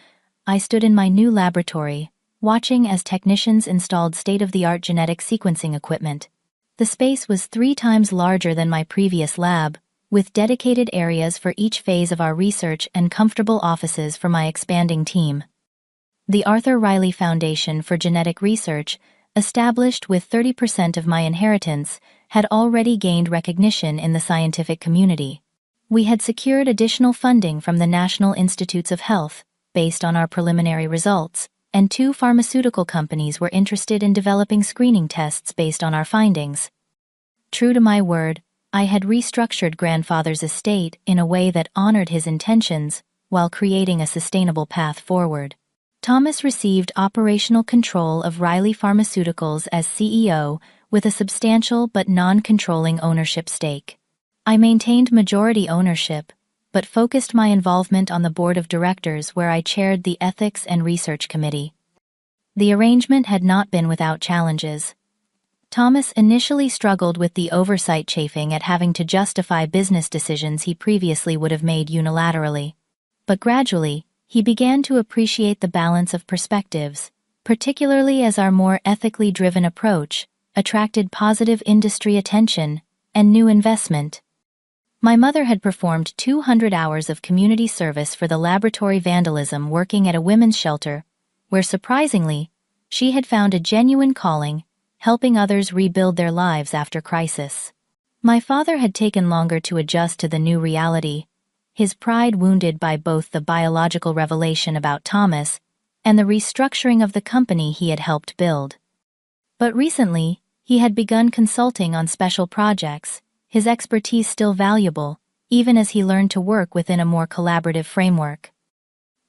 I stood in my new laboratory, watching as technicians installed state-of-the-art genetic sequencing equipment. The space was 3 times larger than my previous lab, with dedicated areas for each phase of our research and comfortable offices for my expanding team. The Arthur Riley Foundation for Genetic Research, established with 30% of my inheritance, had already gained recognition in the scientific community. We had secured additional funding from the National Institutes of Health, based on our preliminary results, and 2 pharmaceutical companies were interested in developing screening tests based on our findings. True to my word, I had restructured grandfather's estate in a way that honored his intentions while creating a sustainable path forward. Thomas received operational control of Riley Pharmaceuticals as CEO with a substantial but non-controlling ownership stake. I maintained majority ownership, but focused my involvement on the board of directors, where I chaired the Ethics and Research Committee. The arrangement had not been without challenges. Thomas initially struggled with the oversight, chafing at having to justify business decisions he previously would have made unilaterally. But gradually, he began to appreciate the balance of perspectives, particularly as our more ethically driven approach attracted positive industry attention and new investment. My mother had performed 200 hours of community service for the laboratory vandalism, working at a women's shelter, where surprisingly, she had found a genuine calling, helping others rebuild their lives after crisis. My father had taken longer to adjust to the new reality, his pride wounded by both the biological revelation about Thomas and the restructuring of the company he had helped build. But recently, he had begun consulting on special projects, his expertise still valuable, even as he learned to work within a more collaborative framework.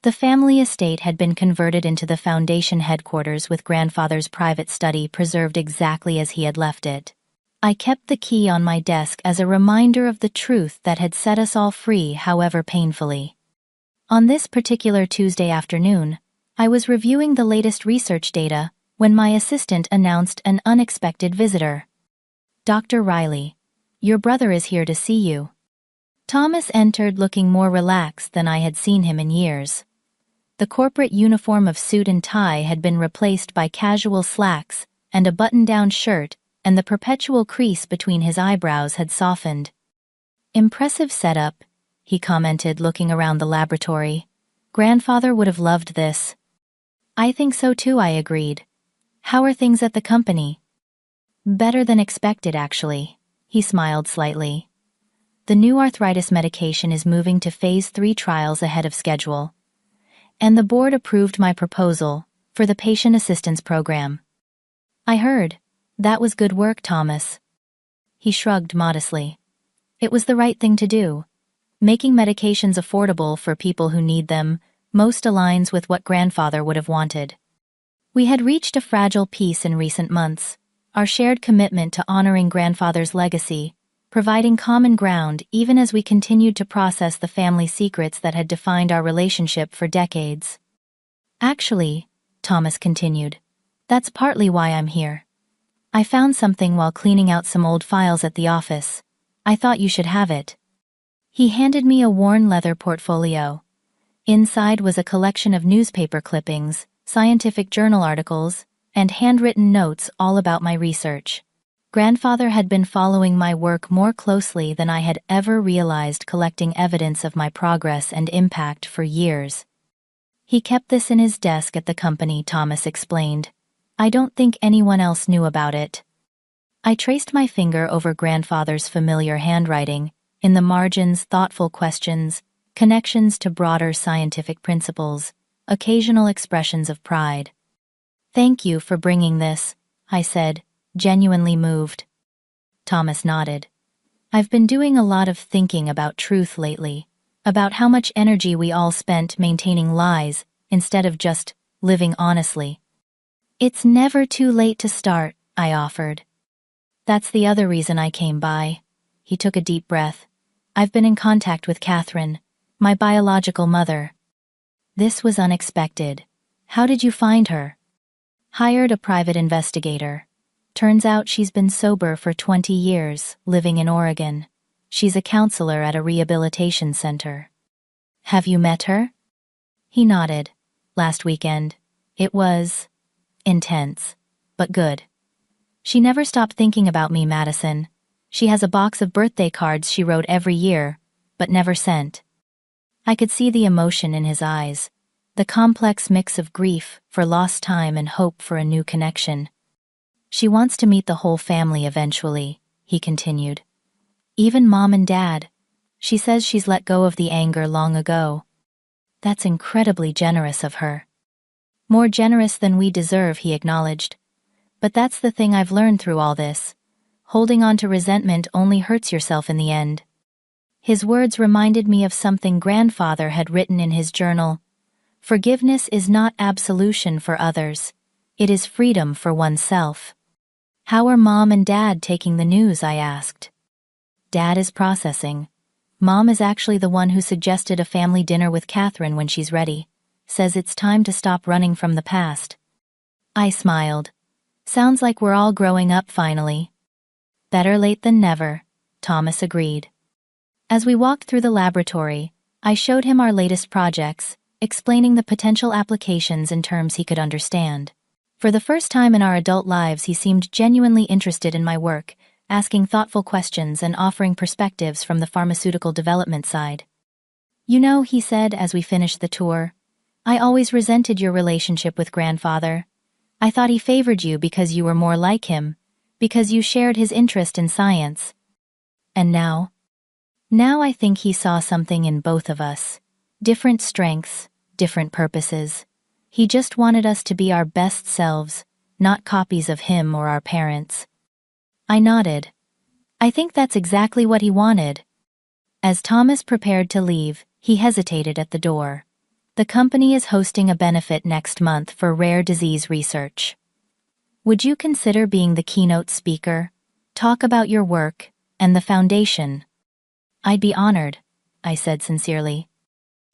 The family estate had been converted into the foundation headquarters, with grandfather's private study preserved exactly as he had left it. I kept the key on my desk as a reminder of the truth that had set us all free, however painfully. On this particular Tuesday afternoon, I was reviewing the latest research data when my assistant announced an unexpected visitor. "Dr. Riley, your brother is here to see you." Thomas entered looking more relaxed than I had seen him in years. The corporate uniform of suit and tie had been replaced by casual slacks and a button-down shirt, and the perpetual crease between his eyebrows had softened. "Impressive setup," he commented, looking around the laboratory. "Grandfather would have loved this." "I think so too," I agreed. "How are things at the company?" "Better than expected, actually." He smiled slightly. "The new arthritis medication is moving to phase 3 trials ahead of schedule. And the board approved my proposal for the patient assistance program." "I heard. That was good work, Thomas." He shrugged modestly. "It was the right thing to do. Making medications affordable for people who need them most aligns with what grandfather would have wanted." We had reached a fragile peace in recent months, our shared commitment to honoring grandfather's legacy, providing common ground even as we continued to process the family secrets that had defined our relationship for decades. Actually, Thomas continued, that's partly why I'm here. I found something while cleaning out some old files at the office. I thought you should have it. He handed me a worn leather portfolio. Inside was a collection of newspaper clippings, scientific journal articles, and handwritten notes all about my research. Grandfather had been following my work more closely than I had ever realized, collecting evidence of my progress and impact for years. He kept this in his desk at the company, Thomas explained. I don't think anyone else knew about it. I traced my finger over grandfather's familiar handwriting, in the margins thoughtful questions, connections to broader scientific principles, occasional expressions of pride. Thank you for bringing this, I said, genuinely moved. Thomas nodded. I've been doing a lot of thinking about truth lately, about how much energy we all spent maintaining lies instead of just living honestly. It's never too late to start, I offered. That's the other reason I came by. He took a deep breath. I've been in contact with Catherine, my biological mother. This was unexpected. How did you find her? Hired a private investigator. Turns out she's been sober for 20 years, living in Oregon. She's a counselor at a rehabilitation center. Have you met her? He nodded. Last weekend. It was intense, but good. She never stopped thinking about me, Madison. She has a box of birthday cards she wrote every year, but never sent. I could see the emotion in his eyes, the complex mix of grief for lost time and hope for a new connection. She wants to meet the whole family eventually, he continued. Even Mom and Dad. She says she's let go of the anger long ago. That's incredibly generous of her. More generous than we deserve, he acknowledged. But that's the thing I've learned through all this. Holding on to resentment only hurts yourself in the end. His words reminded me of something grandfather had written in his journal. Forgiveness is not absolution for others. It is freedom for oneself. How are Mom and Dad taking the news? I asked. Dad is processing. Mom is actually the one who suggested a family dinner with Catherine when she's ready. Says it's time to stop running from the past. I smiled. Sounds like we're all growing up finally. Better late than never, Thomas agreed. As we walked through the laboratory, I showed him our latest projects, explaining the potential applications in terms he could understand. For the first time in our adult lives, he seemed genuinely interested in my work, asking thoughtful questions and offering perspectives from the pharmaceutical development side. You know, he said as we finished the tour, I always resented your relationship with grandfather. I thought he favored you because you were more like him, because you shared his interest in science. And now? Now I think he saw something in both of us. Different strengths, different purposes. He just wanted us to be our best selves, not copies of him or our parents. I nodded. I think that's exactly what he wanted. As Thomas prepared to leave, he hesitated at the door. The company is hosting a benefit next month for rare disease research. Would you consider being the keynote speaker? Talk about your work and the foundation. I'd be honored, I said sincerely.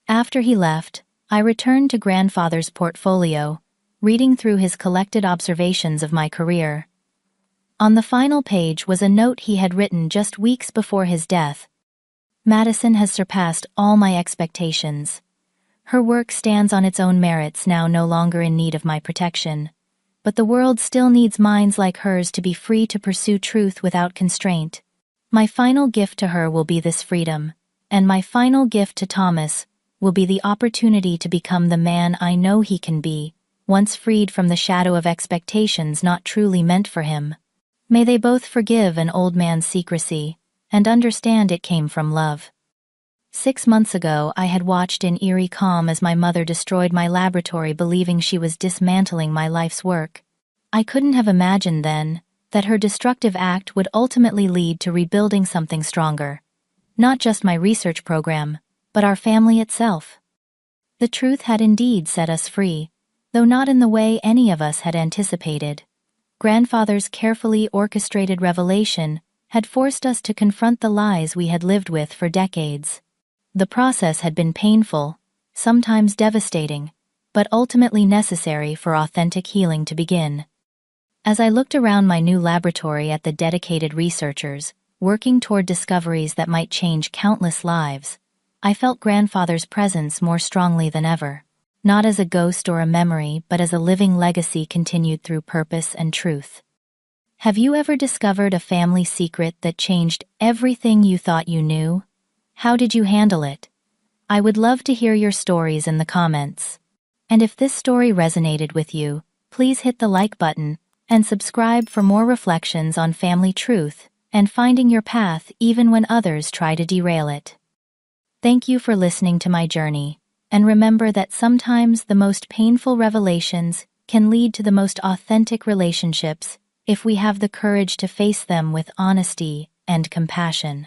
After he left, I returned to grandfather's portfolio, reading through his collected observations of my career. On the final page was a note he had written just weeks before his death. Madison has surpassed all my expectations. Her work stands on its own merits, now no longer in need of my protection. But the world still needs minds like hers to be free to pursue truth without constraint. My final gift to her will be this freedom, and my final gift to Thomas will be the opportunity to become the man I know he can be, once freed from the shadow of expectations not truly meant for him. May they both forgive an old man's secrecy, and understand it came from love. 6 months ago, I had watched in eerie calm as my mother destroyed my laboratory, believing she was dismantling my life's work. I couldn't have imagined then that her destructive act would ultimately lead to rebuilding something stronger. Not just my research program, but our family itself. The truth had indeed set us free, though not in the way any of us had anticipated. Grandfather's carefully orchestrated revelation had forced us to confront the lies we had lived with for decades. The process had been painful, sometimes devastating, but ultimately necessary for authentic healing to begin. As I looked around my new laboratory at the dedicated researchers, working toward discoveries that might change countless lives, I felt grandfather's presence more strongly than ever. Not as a ghost or a memory, but as a living legacy continued through purpose and truth. Have you ever discovered a family secret that changed everything you thought you knew? How did you handle it? I would love to hear your stories in the comments. And if this story resonated with you, please hit the like button and subscribe for more reflections on family truth and finding your path even when others try to derail it. Thank you for listening to my journey, and remember that sometimes the most painful revelations can lead to the most authentic relationships if we have the courage to face them with honesty and compassion.